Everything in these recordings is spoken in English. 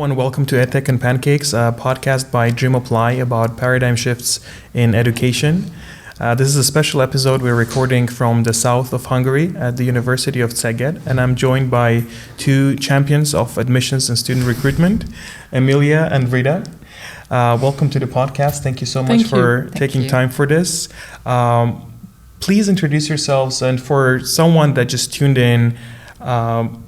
and welcome to EdTech and Pancakes, a podcast by DreamApply about paradigm shifts in education. This is a special episode we're recording from the south of Hungary at the University of Szeged, and I'm joined by two champions of admissions and student recruitment, Emília and Rita. Welcome to the podcast. Thank you so much for taking time for this. Please introduce yourselves, and for someone that just tuned in,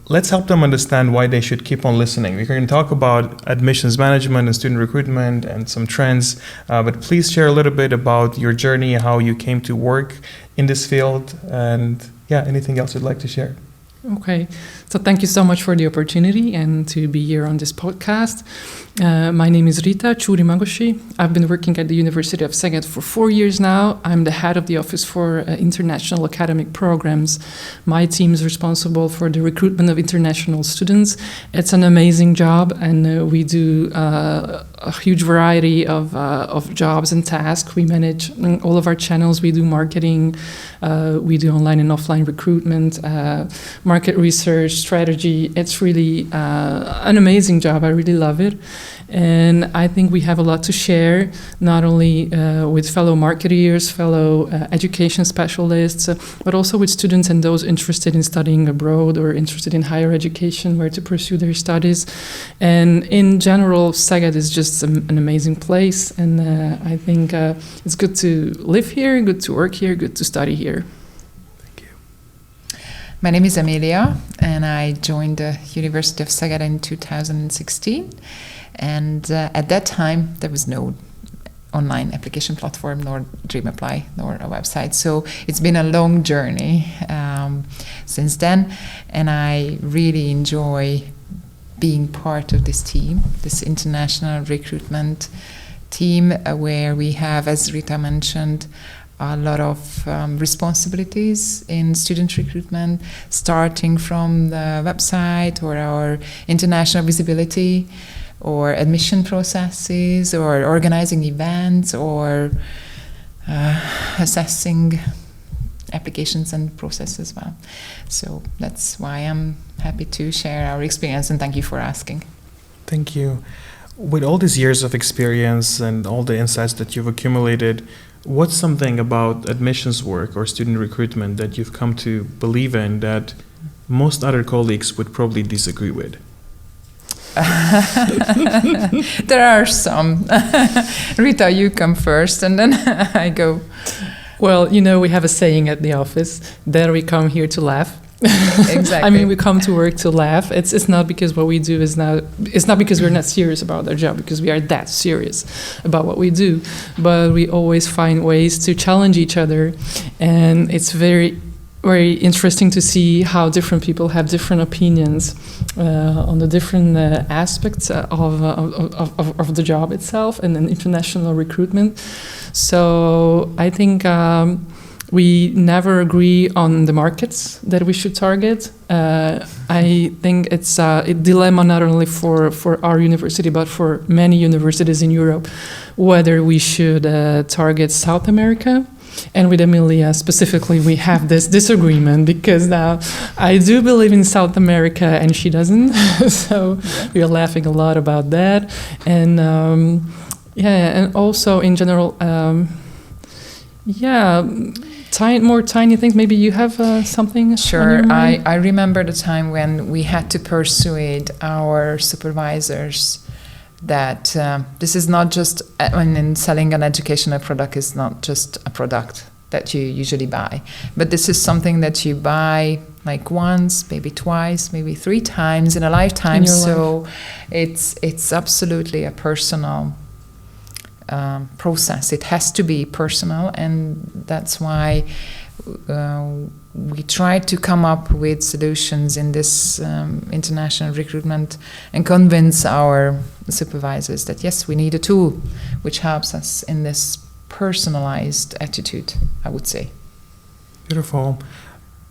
let's help them understand why they should keep on listening. We're going to talk about admissions management and student recruitment and some trends, but please share a little bit about your journey, how you came to work in this field, and anything else you'd like to share. Okay, so thank you so much for the opportunity and to be here on this podcast. My name is Rita, Csuri-Magosi. I've been working at the University of Szeged for 4 years now. I'm the head of the Office for International Academic Programs. My team is responsible for the recruitment of international students. It's an amazing job, and we do a huge variety of jobs and tasks. We manage all of our channels. We do marketing, we do online and offline recruitment, market research, strategy. It's really an amazing job. I really love it. And I think we have a lot to share, not only with fellow marketeers, fellow education specialists, but also with students and those interested in studying abroad or interested in higher education, where to pursue their studies. And in general, Szeged is just an amazing place. And I think it's good to live here, good to work here, good to study here. Thank you. My name is Emília, and I joined the University of Szeged in 2016. And at that time, there was no online application platform, nor DreamApply, nor a website. So it's been a long journey since then. And I really enjoy being part of this team, this international recruitment team, where we have, as Rita mentioned, a lot of responsibilities in student recruitment, starting from the website or our international visibility, or admission processes, or organizing events, or assessing applications and process as well. So that's why I'm happy to share our experience, and thank you for asking. Thank you. With all these years of experience and all the insights that you've accumulated, what's something about admissions work or student recruitment that you've come to believe in that most other colleagues would probably disagree with? There are some. Rita, you come first, and then I go. Well, we have a saying at the office that we come here to laugh. Exactly. I mean, we come to work to laugh. It's not because what we do is not. It's not because we're not serious about our job, because we are that serious about what we do. But we always find ways to challenge each other, and it's very interesting to see how different people have different opinions on the different aspects of the job itself and then international recruitment. So I think we never agree on the markets that we should target. I think it's a dilemma not only for our university, but for many universities in Europe, whether we should target South America. And with Emília specifically, we have this disagreement, because now I do believe in South America and she doesn't. So we are laughing a lot about that. And and also in general, more tiny things. Maybe you have something. Sure. I remember the time when we had to persuade our supervisors that this is not just, in selling an educational product is not just a product that you usually buy, but this is something that you buy like once, maybe twice, maybe 3 times in a lifetime. So it's absolutely a personal process. It has to be personal, and that's why we try to come up with solutions in this international recruitment and convince our supervisors that yes, we need a tool which helps us in this personalized attitude, I would say. Beautiful.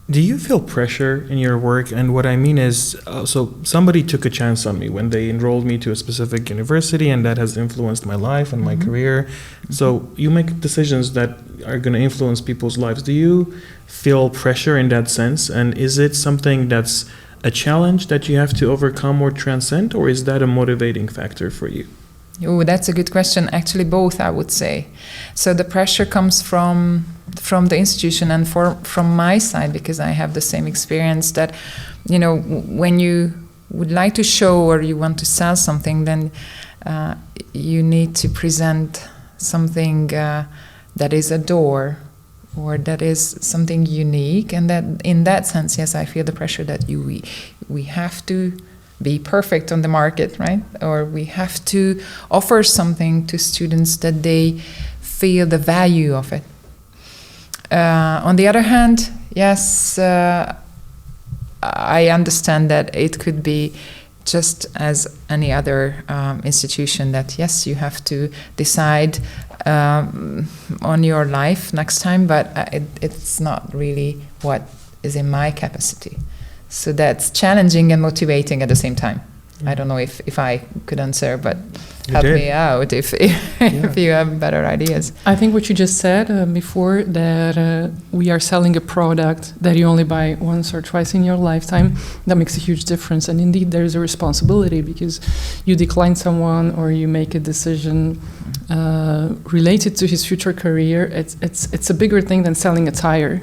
Do you feel pressure in your work? And what I mean is, so somebody took a chance on me when they enrolled me to a specific university, and that has influenced my life and my career. So you make decisions that are going to influence people's lives. Do you feel pressure in that sense? And is it something that's a challenge that you have to overcome or transcend, or is that a motivating factor for you? Oh, that's a good question. Actually, both, I would say. So the pressure comes from the institution and from my side, because I have the same experience that, when you would like to show or you want to sell something, then you need to present something that is a door or that is something unique. And that in that sense, yes, I feel the pressure that we have to be perfect on the market, right? Or we have to offer something to students that they feel the value of it. On the other hand, yes, I understand that it could be just as any other institution that, yes, you have to decide on your life next time, but it's not really what is in my capacity. So that's challenging and motivating at the same time. I don't know if I could answer, but help me out if you have better ideas. I think what you just said before, that we are selling a product that you only buy once or twice in your lifetime, that makes a huge difference. And indeed, there is a responsibility, because you decline someone or you make a decision related to his future career. It's a bigger thing than selling a tire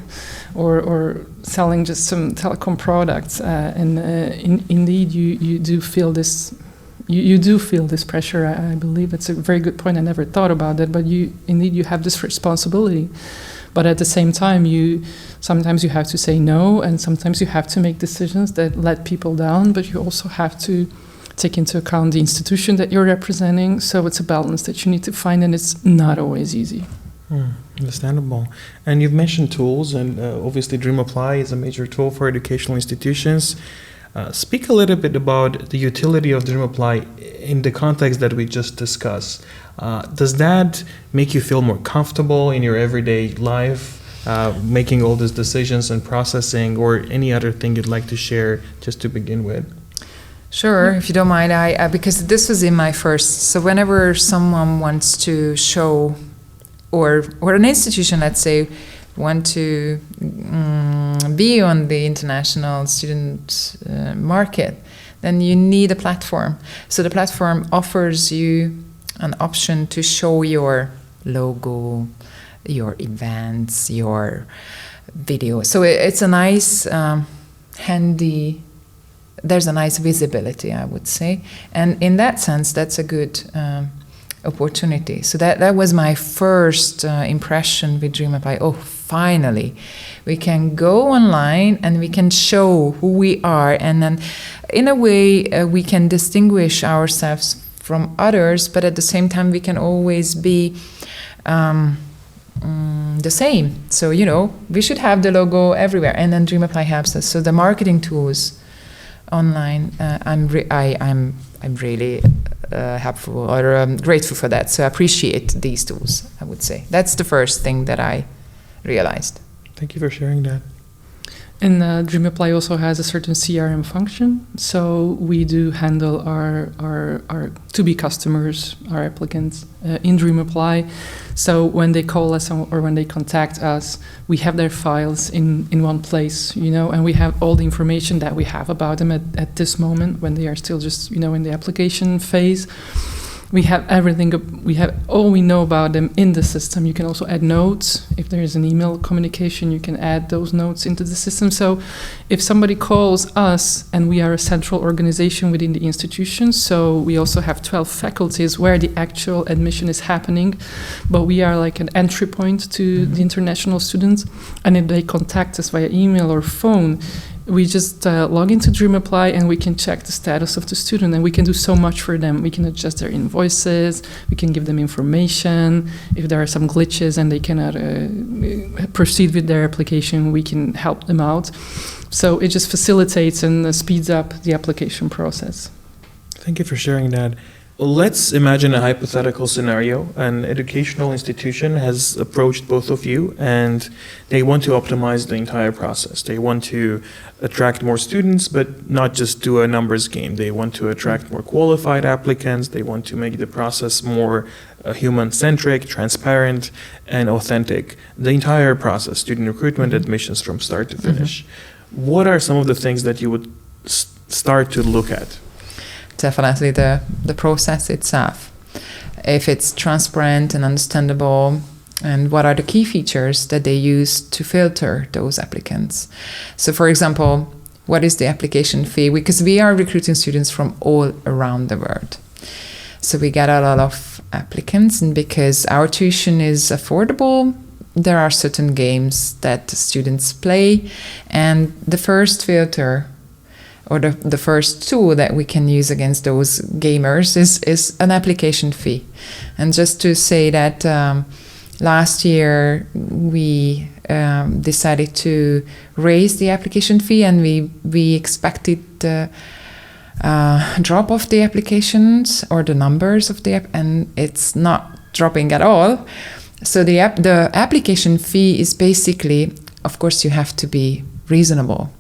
or selling just some telecom products. Indeed, you do feel this. You do feel this pressure. I believe it's a very good point. I never thought about that, but you have this responsibility. But at the same time, sometimes you have to say no, and sometimes you have to make decisions that let people down. But you also have to take into account the institution that you're representing. So it's a balance that you need to find, and it's not always easy. Understandable. And you've mentioned tools, and obviously DreamApply is a major tool for educational institutions. Speak a little bit about the utility of DreamApply in the context that we just discussed. Does that make you feel more comfortable in your everyday life, making all these decisions and processing, or any other thing you'd like to share just to begin with? Sure, if you don't mind, I because this was in my first. So whenever someone wants to show, or an institution, let's say, want to be on the international student market, then you need a platform. So the platform offers you an option to show your logo, your events, your video. So it's a nice, handy, there's a nice visibility, I would say. And in that sense, that's a good opportunity. So that was my first impression with DreamApply. Oh, finally, we can go online and we can show who we are. And then in a way, we can distinguish ourselves from others, but at the same time, we can always be the same. So, we should have the logo everywhere. And then DreamApply helps us. So the marketing tools online, I'm really helpful or grateful for that. So I appreciate these tools, I would say. That's the first thing that I realized. Thank you for sharing that. And DreamApply also has a certain CRM function. So we do handle our to-be customers, our applicants in DreamApply. So when they call us or when they contact us, we have their files in one place, and we have all the information that we have about them at this moment when they are still just, in the application phase. We have everything, we have all we know about them in the system. You can also add notes. If there is an email communication, you can add those notes into the system. So if somebody calls us, and we are a central organization within the institution, so we also have 12 faculties where the actual admission is happening, but we are like an entry point to the international students. And if they contact us via email or phone, we just log into DreamApply and we can check the status of the student, and we can do so much for them. We can adjust their invoices, we can give them information. If there are some glitches and they cannot proceed with their application, we can help them out. So it just facilitates and speeds up the application process. Thank you for sharing that. Well, let's imagine a hypothetical scenario. An educational institution has approached both of you and they want to optimize the entire process. They want to attract more students, but not just do a numbers game. They want to attract more qualified applicants. They want to make the process more human-centric, transparent, and authentic. The entire process, student recruitment, admissions from start to finish. What are some of the things that you would start to look at? Definitely the process itself. If it's transparent and understandable, and what are the key features that they use to filter those applicants. So for example, what is the application fee? Because we are recruiting students from all around the world. So we get a lot of applicants, and because our tuition is affordable, there are certain games that students play, and the first filter or the first tool that we can use against those gamers is an application fee. And just to say that last year we decided to raise the application fee, and we expected drop of the applications or the numbers of the app, and it's not dropping at all. So the application fee is basically, of course, you have to be reasonable,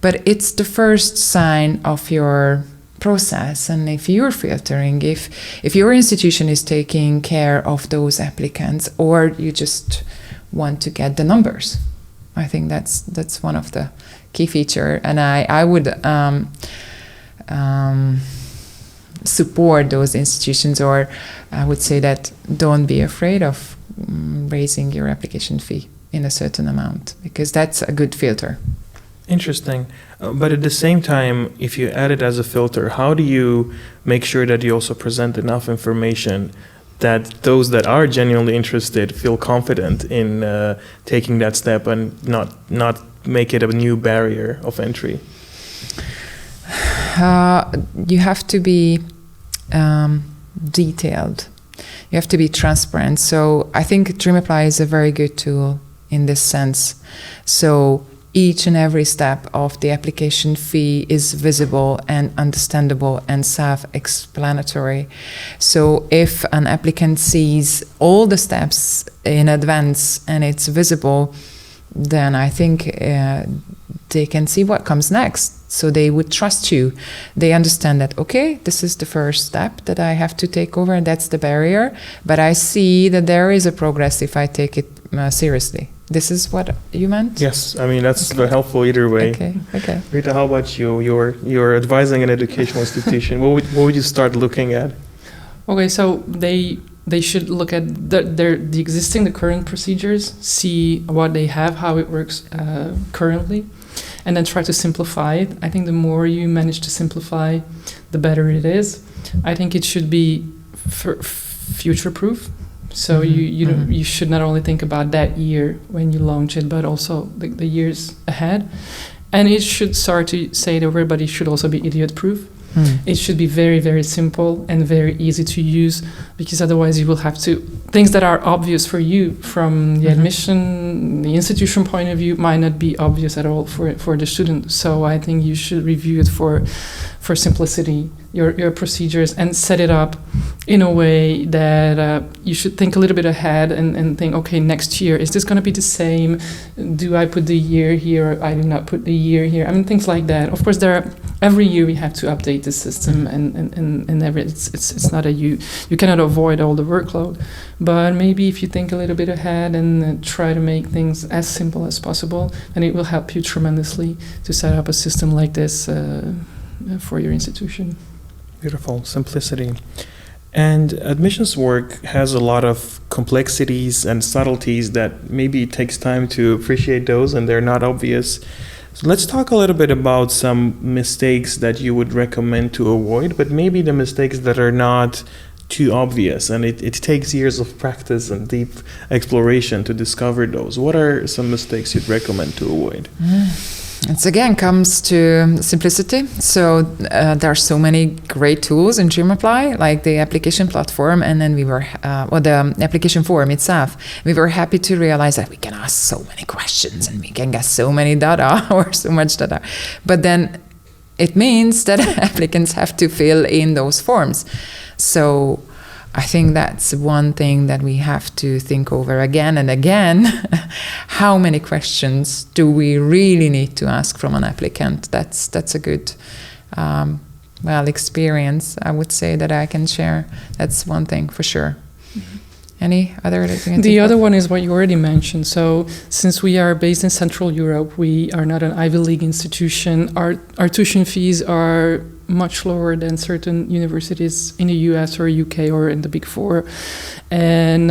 but it's the first sign of your process. And if you're filtering, if your institution is taking care of those applicants, or you just want to get the numbers, I think that's one of the key feature. And I would support those institutions, or I would say that don't be afraid of raising your application fee in a certain amount, because that's a good filter. Interesting. But at the same time, if you add it as a filter, how do you make sure that you also present enough information that those that are genuinely interested feel confident in taking that step and not make it a new barrier of entry? You have to be detailed. You have to be transparent. So I think DreamApply is a very good tool in this sense. So each and every step of the application fee is visible and understandable and self-explanatory. So if an applicant sees all the steps in advance and it's visible, then I think they can see what comes next. So they would trust you. They understand that, okay, this is the first step that I have to take over, and that's the barrier. But I see that there is a progress if I take it seriously. This is what you meant? Yes, I mean, that's helpful either way. Okay. Rita, how about you? You're advising an educational institution. What would you start looking at? Okay, so they should look at the current procedures, see what they have, how it works currently, and then try to simplify it. I think the more you manage to simplify, the better it is. I think it should be future-proof. So you should not only think about that year when you launch it, but also the years ahead. And it should start to say that everybody should also be idiot-proof. It should be very, very simple and very easy to use, because otherwise you will have to, things that are obvious for you from the admission, the institution point of view, might not be obvious at all for the student. So I think you should review it for simplicity, your procedures, and set it up in a way that you should think a little bit ahead and think, okay, next year, is this going to be the same? Do I put the year here, or I do not put the year here? I mean, things like that. Of course, every year we have to update the system, and it's not you cannot avoid all the workload, but maybe if you think a little bit ahead and try to make things as simple as possible, then it will help you tremendously to set up a system like this for your institution. Beautiful, simplicity. And admissions work has a lot of complexities and subtleties that maybe it takes time to appreciate those, and they're not obvious. So let's talk a little bit about some mistakes that you would recommend to avoid, but maybe the mistakes that are not too obvious, and it takes years of practice and deep exploration to discover those. What are some mistakes you'd recommend to avoid? It again comes to simplicity. So there are so many great tools in DreamApply, like the application platform, and then or the application form itself. We were happy to realize that we can ask so many questions and we can get so many data or so much data. But then it means that applicants have to fill in those forms. So I think that's one thing that we have to think over again and again. How many questions do we really need to ask from an applicant? That's a good experience, I would say, that I can share. That's one thing for sure. Any other that you can The think other of? one is what you already mentioned. So, since we are based in Central Europe, we are not an Ivy League institution. Our tuition fees are much lower than certain universities in the US or UK or in the Big Four. And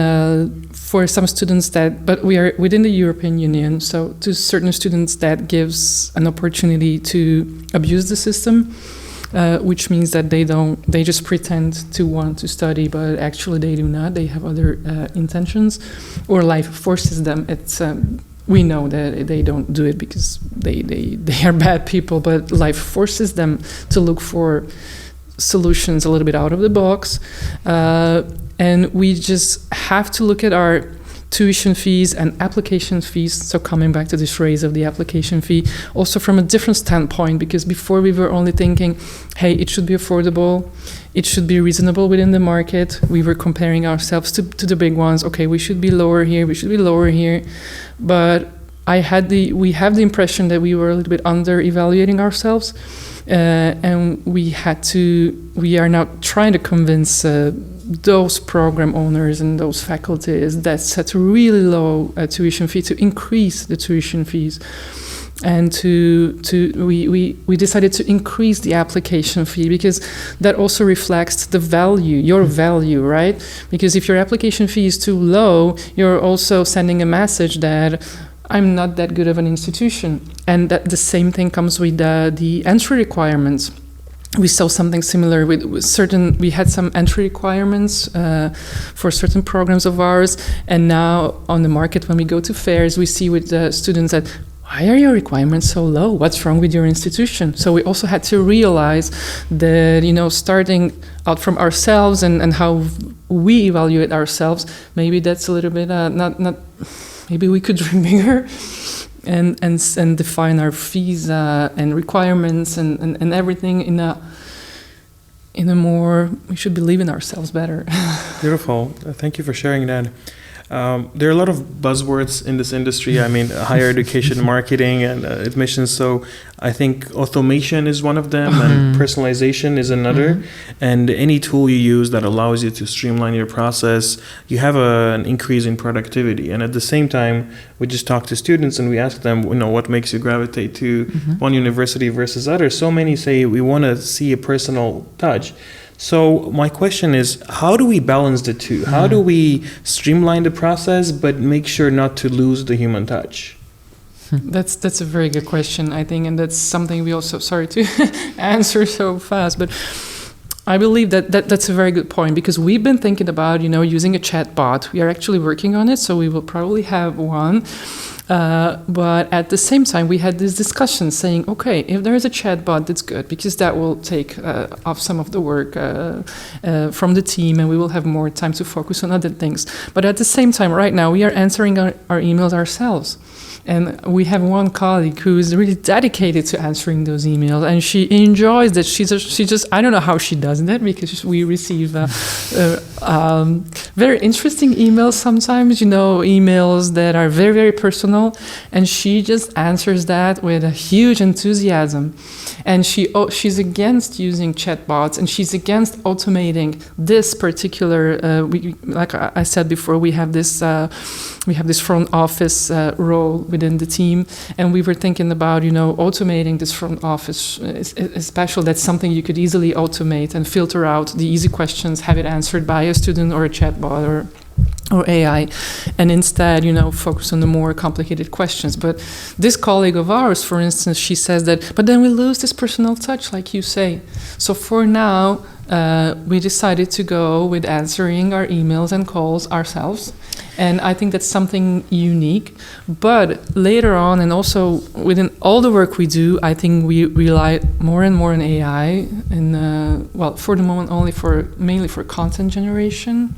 for some students but we are within the European Union, so to certain students that gives an opportunity to abuse the system. Which means that they just pretend to want to study, but actually they do not. They have other intentions, or life forces them. We know that they don't do it because they are bad people, but life forces them to look for solutions a little bit out of the box. And we just have to look at our tuition fees and application fees. So coming back to this raise of the application fee, also from a different standpoint, because before we were only thinking, hey, it should be affordable, it should be reasonable within the market. We were comparing ourselves to the big ones. Okay, we should be lower here, we should be lower here. But we have the impression that we were a little bit under evaluating ourselves. And we are now trying to convince those program owners and those faculties that set a really low tuition fee to increase the tuition fees. And we decided to increase the application fee because that also reflects the value, your value, right? Because if your application fee is too low, you're also sending a message that I'm not that good of an institution. And that the same thing comes with the entry requirements. We saw something similar we had some entry requirements for certain programs of ours. And now on the market, when we go to fairs, we see with the students that, why are your requirements so low? What's wrong with your institution? So we also had to realize that, starting out from ourselves and how we evaluate ourselves, maybe that's a little bit maybe we could dream bigger and define our fees and requirements and everything in a more, we should believe in ourselves better. Beautiful. Thank you for sharing that. There are a lot of buzzwords in this industry. I mean, higher education, marketing, and admissions. So I think automation is one of them, and personalization is another. And any tool you use that allows you to streamline your process, you have an increase in productivity. And at the same time, we just talk to students and we ask them, what makes you gravitate to one university versus others. So many say we want to see a personal touch. So my question is, how do we balance the two? How do we streamline the process but make sure not to lose the human touch? That's a very good question, I think, and that's something we also, sorry to answer so fast, but I believe that's a very good point, because we've been thinking about, using a chatbot. We are actually working on it, so we will probably have one. But at the same time, we had this discussion saying, okay, if there is a chatbot, that's good, because that will take off some of the work from the team, and we will have more time to focus on other things. But at the same time, right now, we are answering our emails ourselves. And we have one colleague who is really dedicated to answering those emails, and she enjoys that. She just I don't know how she does that, because we receive very interesting emails sometimes, emails that are very, very personal, and she just answers that with a huge enthusiasm. And she's against using chatbots, and she's against automating this particular. Like I said before, we have this front office role within the team, and we were thinking about automating this front office, especially that's something you could easily automate and filter out the easy questions, have it answered by a student or a chatbot or AI, and instead, focus on the more complicated questions. But this colleague of ours, for instance, she says that, but then we lose this personal touch, like you say. So for now, we decided to go with answering our emails and calls ourselves. And I think that's something unique. But later on, and also within all the work we do, I think we rely more and more on AI. And for the moment, mainly for content generation.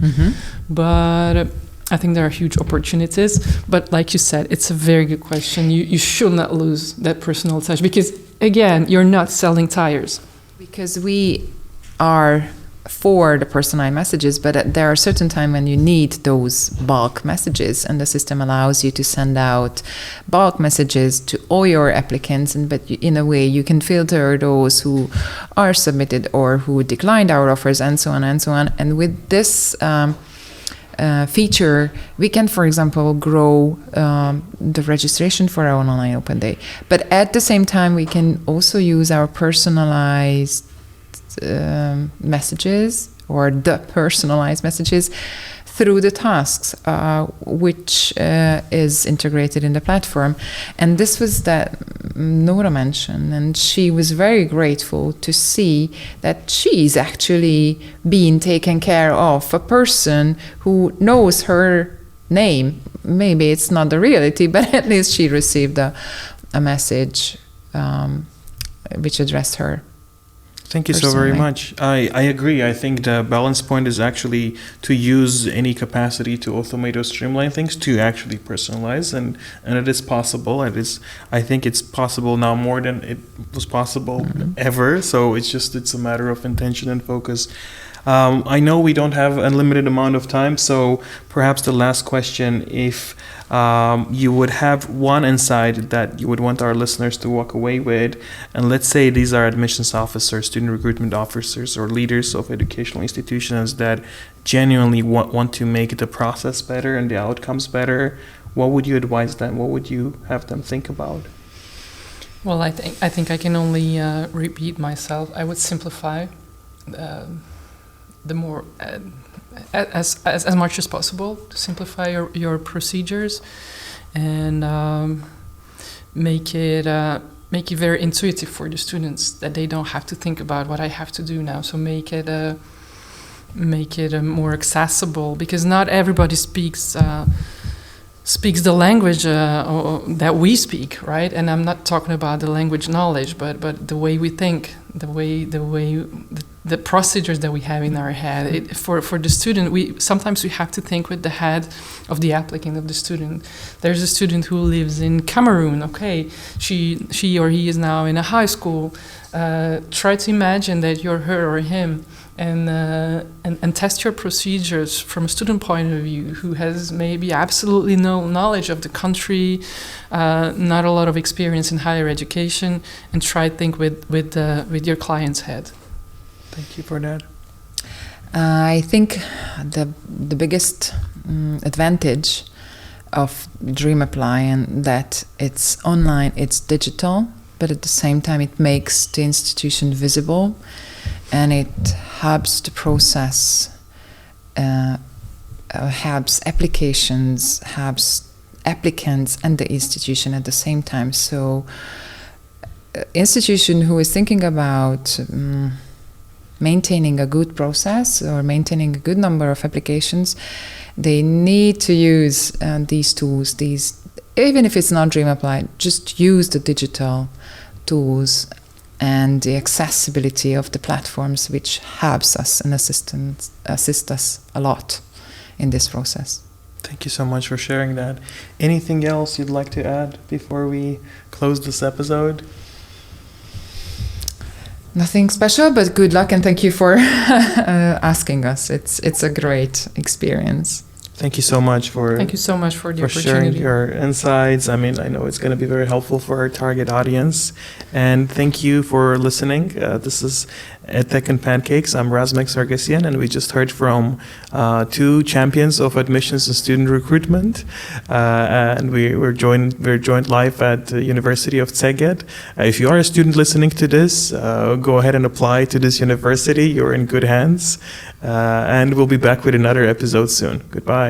But I think there are huge opportunities. But like you said, it's a very good question. You should not lose that personal touch, because again, you're not selling tires. Because we are for the personalized messages, but there are certain times when you need those bulk messages, and the system allows you to send out bulk messages to all your applicants, in a way you can filter those who are submitted or who declined our offers, and so on and so on. And with this feature, we can, for example, grow the registration for our online open day. But at the same time, we can also use our personalized messages or the personalized messages through the tasks, which is integrated in the platform. And this was that Nora mentioned, and she was very grateful to see that she's actually being taken care of, a person who knows her name. Maybe it's not the reality, but at least she received a message which addressed her. Thank you so very much. I agree. I think the balance point is actually to use any capacity to automate or streamline things to actually personalize, and it is possible. I think it's possible now more than it was possible ever. So it's a matter of intention and focus. I know we don't have unlimited amount of time, so perhaps the last question, if you would have one insight that you would want our listeners to walk away with, and let's say these are admissions officers, student recruitment officers, or leaders of educational institutions that genuinely want to make the process better and the outcomes better, what would you advise them? What would you have them think about? Well, I think I can only repeat myself. I would simplify the more as much as possible, to simplify your procedures and make it very intuitive for the students, that they don't have to think about what I have to do now. So make it more accessible, because not everybody speaks the language that we speak, right? And I'm not talking about the language knowledge, but the way we think, the procedures that we have in our head. For the student, sometimes we have to think with the head of the applicant, of the student. There's a student who lives in Cameroon. Okay, she or he is now in a high school. Try to imagine that you're her or him, and test your procedures from a student point of view who has maybe absolutely no knowledge of the country, not a lot of experience in higher education, and try to think with your client's head. Thank you for that. I think the biggest advantage of DreamApply, and that it's online, it's digital, but at the same time it makes the institution visible, and it helps the process, helps applications, helps applicants and the institution at the same time. So institution who is thinking about maintaining a good process or maintaining a good number of applications, they need to use these tools. Even if it's not DreamApply, just use the digital tools and the accessibility of the platforms, which helps us and assist us a lot in this process. Thank you so much for sharing that. Anything else you'd like to add before we close this episode? Nothing special, but good luck, and thank you for asking us. It's a great experience. Thank you so much for the opportunity. Sharing your insights. I mean, I know it's going to be very helpful for our target audience. And thank you for listening. This is EdTech and Pancakes. I'm Razmek Sargsyan, and we just heard from two champions of admissions and student recruitment. And we're joined live at the University of Szeged. If you are a student listening to this, go ahead and apply to this university. You're in good hands. And we'll be back with another episode soon. Goodbye.